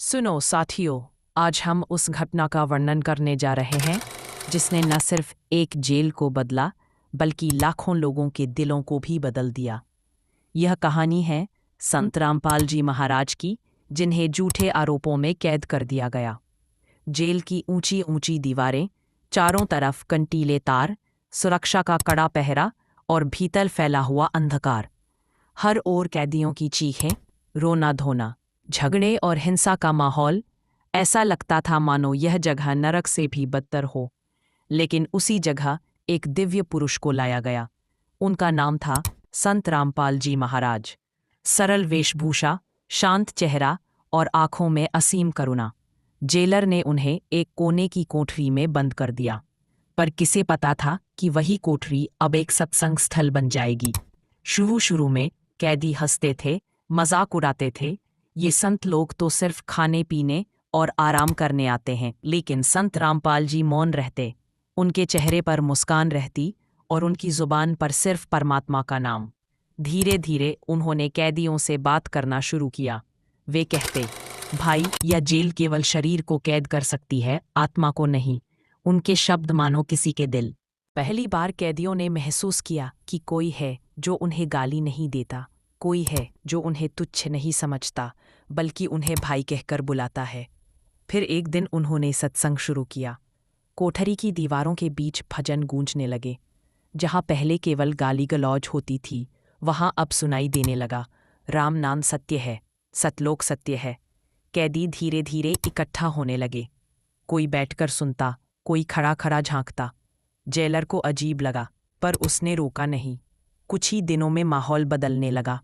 सुनो साथियों, आज हम उस घटना का वर्णन करने जा रहे हैं जिसने न सिर्फ एक जेल को बदला बल्कि लाखों लोगों के दिलों को भी बदल दिया। यह कहानी है संत रामपाल जी महाराज की, जिन्हें झूठे आरोपों में कैद कर दिया गया। जेल की ऊंची ऊंची दीवारें, चारों तरफ कंटीले तार, सुरक्षा का कड़ा पहरा और भीतर फैला हुआ अंधकार। हर ओर कैदियों की चीखें, रोना धोना, झगड़े और हिंसा का माहौल। ऐसा लगता था मानो यह जगह नरक से भी बदतर हो। लेकिन उसी जगह एक दिव्य पुरुष को लाया गया। उनका नाम था संत रामपाल जी महाराज। सरल वेशभूषा, शांत चेहरा और आंखों में असीम करुणा। जेलर ने उन्हें एक कोने की कोठरी में बंद कर दिया, पर किसे पता था कि वही कोठरी अब एक सत्संग स्थल बन जाएगी। शुरू शुरू में कैदी हंसते थे, मजाक उड़ाते थे। ये संत लोग तो सिर्फ खाने पीने और आराम करने आते हैं। लेकिन संत रामपाल जी मौन रहते। उनके चेहरे पर मुस्कान रहती और उनकी जुबान पर सिर्फ परमात्मा का नाम। धीरे धीरे उन्होंने कैदियों से बात करना शुरू किया। वे कहते, भाई, यह जेल केवल शरीर को कैद कर सकती है, आत्मा को नहीं। उनके शब्द मानो किसी के दिल। पहली बार कैदियों ने महसूस किया कि कोई है जो उन्हें गाली नहीं देता, कोई है जो उन्हें तुच्छ नहीं समझता बल्कि उन्हें भाई कहकर बुलाता है। फिर एक दिन उन्होंने सत्संग शुरू किया। कोठरी की दीवारों के बीच भजन गूंजने लगे। जहाँ पहले केवल गाली गलौज होती थी, वहाँ अब सुनाई देने लगा, राम नाम सत्य है, सतलोक सत्य है। कैदी धीरे धीरे इकट्ठा होने लगे। कोई बैठकर सुनता, कोई खड़ा खड़ा झांकता। जेलर को अजीब लगा, पर उसने रोका नहीं। कुछ ही दिनों में माहौल बदलने लगा।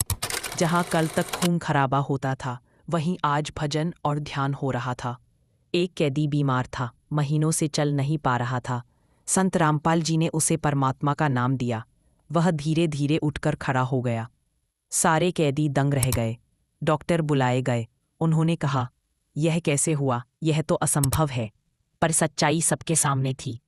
जहाँ कल तक खून खराबा होता था, वहीं आज भजन और ध्यान हो रहा था। एक कैदी बीमार था, महीनों से चल नहीं पा रहा था। संत रामपाल जी ने उसे परमात्मा का नाम दिया। वह धीरे धीरे उठकर खड़ा हो गया। सारे कैदी दंग रह गए। डॉक्टर बुलाए गए। उन्होंने कहा, यह कैसे हुआ, यह तो असंभव है। पर सच्चाई सबके सामने थी।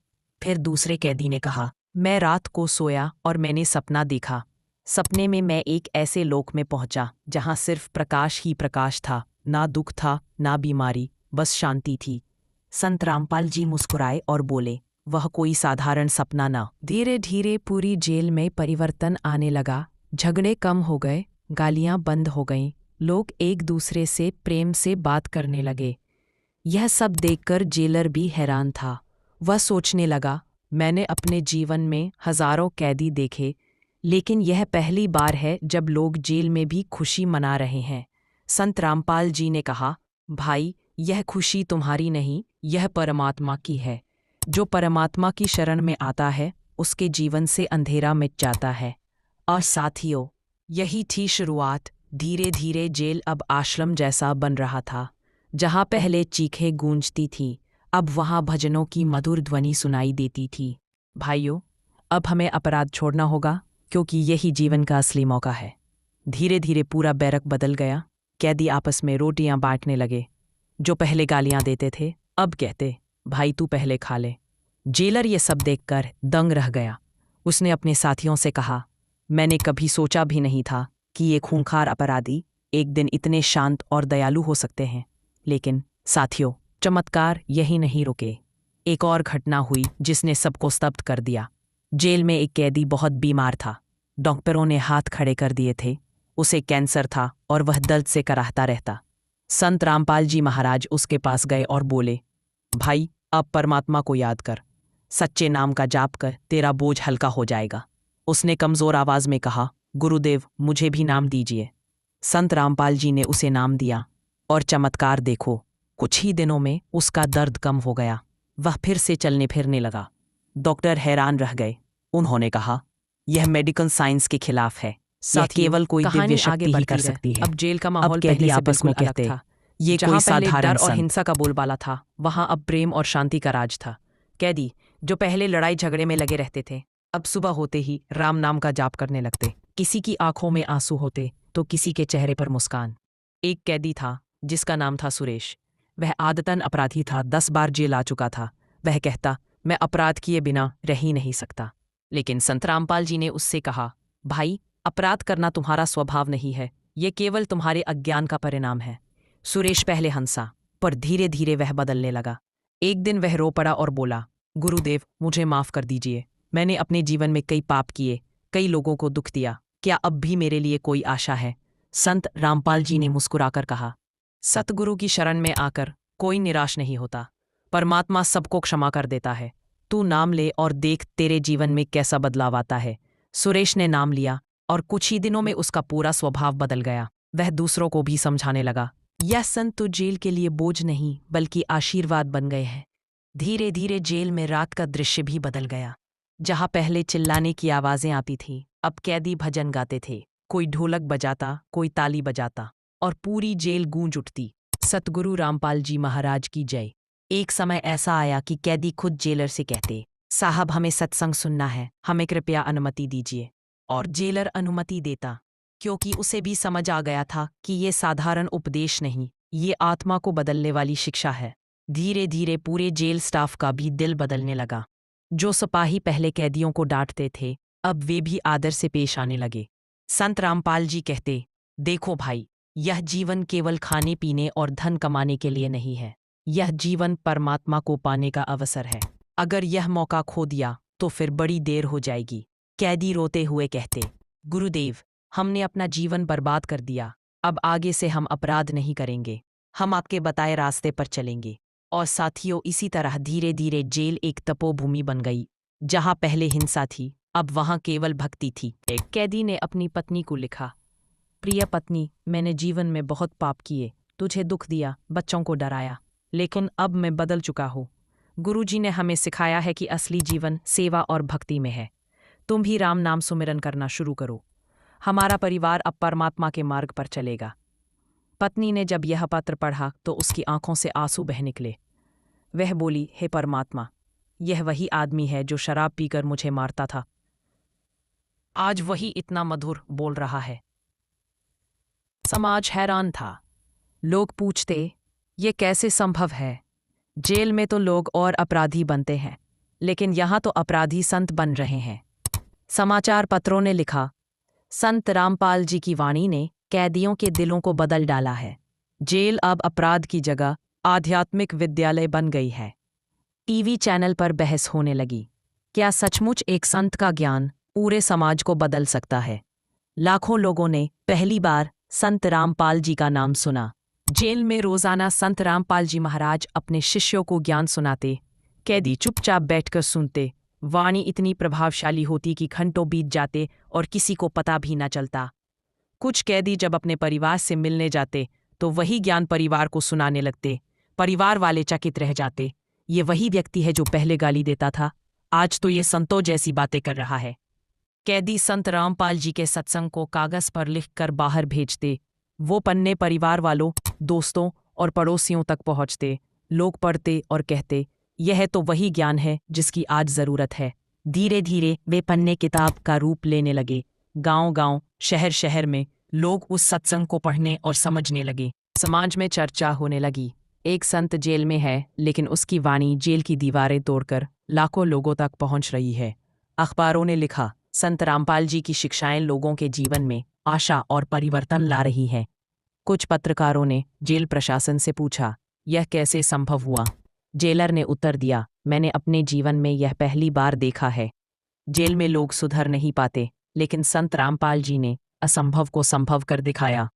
फिर दूसरे कैदी ने कहा, मैं रात को सोया और मैंने सपना देखा। सपने में मैं एक ऐसे लोक में पहुंचा जहां सिर्फ प्रकाश ही प्रकाश था। ना दुख था, ना बीमारी, बस शांति थी। संत रामपाल जी मुस्कुराए और बोले, वह कोई साधारण सपना ना। धीरे धीरे पूरी जेल में परिवर्तन आने लगा। झगड़े कम हो गए, गालियां बंद हो गईं। लोग एक दूसरे से प्रेम से बात करने लगे। यह सब देखकर जेलर भी हैरान था। वह सोचने लगा, मैंने अपने जीवन में हजारों कैदी देखे, लेकिन यह पहली बार है जब लोग जेल में भी खुशी मना रहे हैं। संत रामपाल जी ने कहा, भाई, यह खुशी तुम्हारी नहीं, यह परमात्मा की है। जो परमात्मा की शरण में आता है, उसके जीवन से अंधेरा मिट जाता है। और साथियों, यही थी शुरुआत। धीरे धीरे जेल अब आश्रम जैसा बन रहा था। जहाँ पहले चीखें गूंजती थीं, अब वहाँ भजनों की मधुर ध्वनि सुनाई देती थी। भाइयों, अब हमें अपराध छोड़ना होगा, क्योंकि यही जीवन का असली मौका है। धीरे धीरे पूरा बैरक बदल गया। कैदी आपस में रोटियां बांटने लगे। जो पहले गालियां देते थे, अब कहते, भाई तू पहले खा ले। जेलर ये सब देखकर दंग रह गया। उसने अपने साथियों से कहा, मैंने कभी सोचा भी नहीं था कि ये खूंखार अपराधी एक दिन इतने शांत और दयालु हो सकते हैं। लेकिन साथियों, चमत्कार यही नहीं रुके। एक और घटना हुई जिसने सबको स्तब्ध कर दिया। जेल में एक कैदी बहुत बीमार था। डॉक्टरों ने हाथ खड़े कर दिए थे। उसे कैंसर था और वह दर्द से कराहता रहता। संत रामपाल जी महाराज उसके पास गए और बोले, भाई, अब परमात्मा को याद कर, सच्चे नाम का जाप कर, तेरा बोझ हल्का हो जाएगा। उसने कमजोर आवाज में कहा, गुरुदेव, मुझे भी नाम दीजिए। संत रामपाल जी ने उसे नाम दिया और चमत्कार देखो, कुछ ही दिनों में उसका दर्द कम हो गया। वह फिर से चलने फिरने लगा। डॉक्टर हैरान रह गए। उन्होंने कहा, यह मेडिकल साइंस के खिलाफ है। यह केवल कोई दिव्य शक्ति ही कर सकती है। अब जेल का माहौल कैदी पहले से आपस में बिल्कुल अलग कहते, था। ये जहाँ कोई पहले साधारण डर और संत। हिंसा का बोलबाला था, वहाँ अब प्रेम और शांति का राज था। कैदी जो पहले लड़ाई झगड़े में लगे रहते थे, अब सुबह होते ही राम नाम का जाप करने लगते। किसी की आंखों में आंसू होते तो किसी के चेहरे पर मुस्कान। एक कैदी था जिसका नाम था सुरेश। वह आदतन अपराधी था, 10 बार जेल आ चुका था। वह कहता, मैं अपराध किए बिना रह ही नहीं सकता। लेकिन संत रामपाल जी ने उससे कहा, भाई, अपराध करना तुम्हारा स्वभाव नहीं है, ये केवल तुम्हारे अज्ञान का परिणाम है। सुरेश पहले हंसा, पर धीरे धीरे वह बदलने लगा। एक दिन वह रो पड़ा और बोला, गुरुदेव, मुझे माफ कर दीजिए। मैंने अपने जीवन में कई पाप किए, कई लोगों को दुख दिया। क्या अब भी मेरे लिए कोई आशा है? संत रामपाल जी ने मुस्कुराकर कहा, सतगुरु की शरण में आकर कोई निराश नहीं होता। परमात्मा सबको क्षमा कर देता है। तू नाम ले और देख तेरे जीवन में कैसा बदलाव आता है। सुरेश ने नाम लिया और कुछ ही दिनों में उसका पूरा स्वभाव बदल गया। वह दूसरों को भी समझाने लगा, यह संत तो जेल के लिए बोझ नहीं बल्कि आशीर्वाद बन गए हैं। धीरे धीरे जेल में रात का दृश्य भी बदल गया। जहां पहले चिल्लाने की आवाजें आती थी, अब कैदी भजन गाते थे। कोई ढोलक बजाता, कोई ताली बजाता और पूरी जेल गूंज उठती, सतगुरु रामपाल जी महाराज की जय। एक समय ऐसा आया कि कैदी खुद जेलर से कहते, साहब हमें सत्संग सुनना है, हमें कृपया अनुमति दीजिए। और जेलर अनुमति देता, क्योंकि उसे भी समझ आ गया था कि ये साधारण उपदेश नहीं, ये आत्मा को बदलने वाली शिक्षा है। धीरे धीरे पूरे जेल स्टाफ का भी दिल बदलने लगा। जो सिपाही पहले कैदियों को डांटते थे, अब वे भी आदर से पेश आने लगे। संत रामपाल जी कहते, देखो भाई, यह जीवन केवल खाने पीने और धन कमाने के लिए नहीं है। यह जीवन परमात्मा को पाने का अवसर है। अगर यह मौका खो दिया तो फिर बड़ी देर हो जाएगी। कैदी रोते हुए कहते, गुरुदेव, हमने अपना जीवन बर्बाद कर दिया। अब आगे से हम अपराध नहीं करेंगे। हम आपके बताए रास्ते पर चलेंगे। और साथियों, इसी तरह धीरे धीरे जेल एक तपोभूमि बन गई। जहां पहले हिंसा थी, अब वहां केवल भक्ति थी। एक कैदी ने अपनी पत्नी को लिखा, प्रिय पत्नी, मैंने जीवन में बहुत पाप किए, तुझे दुख दिया, बच्चों को डराया, लेकिन अब मैं बदल चुका हूँ। गुरुजी ने हमें सिखाया है कि असली जीवन सेवा और भक्ति में है। तुम भी राम नाम सुमिरन करना शुरू करो। हमारा परिवार अब परमात्मा के मार्ग पर चलेगा। पत्नी ने जब यह पत्र पढ़ा तो उसकी आंखों से आंसू बह निकले। वह बोली, हे परमात्मा, यह वही आदमी है जो शराब पीकर मुझे मारता था। आज वही इतना मधुर बोल रहा है। समाज हैरान था। लोग पूछते, ये कैसे संभव है? जेल में तो लोग और अपराधी बनते हैं, लेकिन यहाँ तो अपराधी संत बन रहे हैं। समाचार पत्रों ने लिखा, संत रामपाल जी की वाणी ने कैदियों के दिलों को बदल डाला है। जेल अब अपराध की जगह आध्यात्मिक विद्यालय बन गई है। टीवी चैनल पर बहस होने लगी, क्या सचमुच एक संत का ज्ञान पूरे समाज को बदल सकता है? लाखों लोगों ने पहली बार संत रामपाल जी का नाम सुना। जेल में रोजाना संत रामपाल जी महाराज अपने शिष्यों को ज्ञान सुनाते। कैदी चुपचाप बैठकर सुनते। वाणी इतनी प्रभावशाली होती कि घंटों बीत जाते और किसी को पता भी न चलता। कुछ कैदी जब अपने परिवार से मिलने जाते तो वही ज्ञान परिवार को सुनाने लगते। परिवार वाले चकित रह जाते, ये वही व्यक्ति है जो पहले गाली देता था, आज तो ये संतों जैसी बातें कर रहा है। कैदी संत रामपाल जी के सत्संग को कागज पर लिखकर बाहर भेजते। वो पन्ने परिवार वालों, दोस्तों और पड़ोसियों तक पहुंचते। लोग पढ़ते और कहते, यह तो वही ज्ञान है जिसकी आज जरूरत है। धीरे धीरे वे पन्ने किताब का रूप लेने लगे। गांव-गांव, शहर-शहर में लोग उस सत्संग को पढ़ने और समझने लगे। समाज में चर्चा होने लगी, एक संत जेल में है, लेकिन उसकी वाणी जेल की दीवारें तोड़कर लाखों लोगों तक पहुंच रही है। अखबारों ने लिखा, संत रामपाल जी की शिक्षाएं लोगों के जीवन में आशा और परिवर्तन ला रही हैं। कुछ पत्रकारों ने जेल प्रशासन से पूछा, यह कैसे संभव हुआ? जेलर ने उत्तर दिया, मैंने अपने जीवन में यह पहली बार देखा है। जेल में लोग सुधर नहीं पाते, लेकिन संत रामपाल जी ने असंभव को संभव कर दिखाया।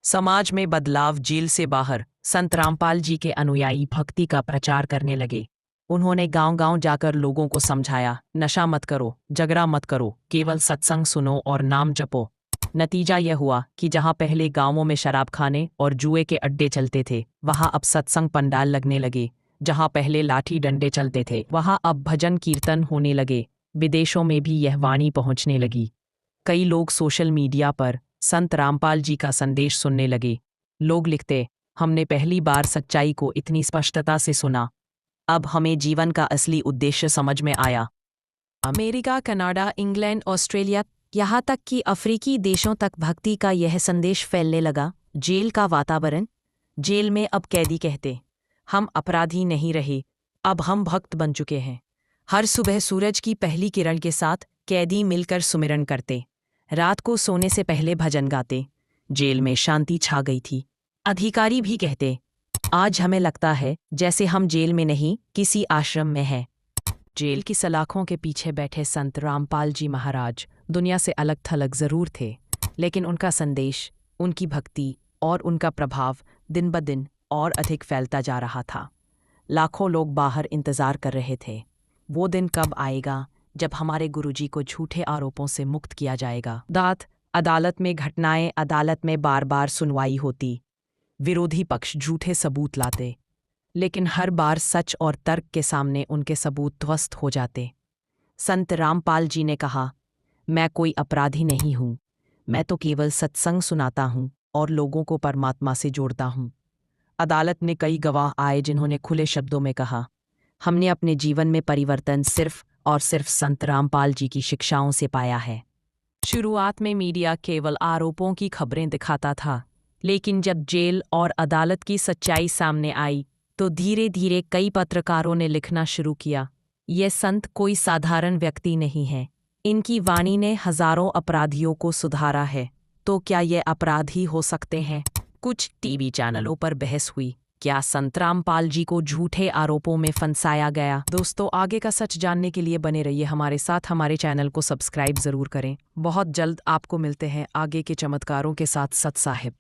समाज में बदलाव। जेल से बाहर संत रामपाल जी के अनुयायी भक्ति का प्रचार करने लगे। उन्होंने गांव-गांव जाकर लोगों को समझाया, नशा मत करो, झगड़ा मत करो, केवल सत्संग सुनो और नाम जपो। नतीजा यह हुआ कि जहां पहले गांवों में शराब खाने और जुए के अड्डे चलते थे, वहां अब सत्संग पंडाल लगने लगे। जहां पहले लाठी डंडे चलते थे, वहां अब भजन कीर्तन होने लगे। विदेशों में भी यह वाणी पहुंचने लगी। कई लोग सोशल मीडिया पर संत रामपाल जी का संदेश सुनने लगे। लोग लिखते, हमने पहली बार सच्चाई को इतनी स्पष्टता से सुना। अब हमें जीवन का असली उद्देश्य समझ में आया। अमेरिका, कनाडा, इंग्लैंड, ऑस्ट्रेलिया, यहाँ तक कि अफ्रीकी देशों तक भक्ति का यह संदेश फैलने लगा। जेल का वातावरण। जेल में अब कैदी कहते, हम अपराधी नहीं रहे, अब हम भक्त बन चुके हैं। हर सुबह सूरज की पहली किरण के साथ कैदी मिलकर सुमिरन करते। रात को सोने से पहले भजन गाते। जेल में शांति छा गई थी। अधिकारी भी कहते, आज हमें लगता है जैसे हम जेल में नहीं किसी आश्रम में हैं। जेल की सलाखों के पीछे बैठे संत रामपाल जी महाराज दुनिया से अलग थलग जरूर थे, लेकिन उनका संदेश, उनकी भक्ति और उनका प्रभाव दिन ब दिन और अधिक फैलता जा रहा था। लाखों लोग बाहर इंतजार कर रहे थे। वो दिन कब आएगा जब हमारे गुरुजी को झूठे आरोपों से मुक्त किया जाएगा। अदालत में घटनाएं, अदालत में बार बार सुनवाई होती, विरोधी पक्ष झूठे सबूत लाते, लेकिन हर बार सच और तर्क के सामने उनके सबूत ध्वस्त हो जाते। संत रामपाल जी ने कहा, मैं कोई अपराधी नहीं हूँ, मैं तो केवल सत्संग सुनाता हूँ और लोगों को परमात्मा से जोड़ता हूँ। अदालत में कई गवाह आए जिन्होंने खुले शब्दों में कहा, हमने अपने जीवन में परिवर्तन सिर्फ और सिर्फ संत रामपाल जी की शिक्षाओं से पाया है। शुरुआत में मीडिया केवल आरोपों की खबरें दिखाता था, लेकिन जब जेल और अदालत की सच्चाई सामने आई तो धीरे धीरे कई पत्रकारों ने लिखना शुरू किया, ये संत कोई साधारण व्यक्ति नहीं है, इनकी वाणी ने हजारों अपराधियों को सुधारा है, तो क्या ये अपराधी हो सकते हैं। कुछ टीवी चैनलों पर बहस हुई, क्या संत रामपाल जी को झूठे आरोपों में फंसाया गया। दोस्तों, आगे का सच जानने के लिए बने रहिए हमारे साथ, हमारे चैनल को सब्सक्राइब जरूर करें। बहुत जल्द आपको मिलते हैं आगे के चमत्कारों के साथ। सत साहिब।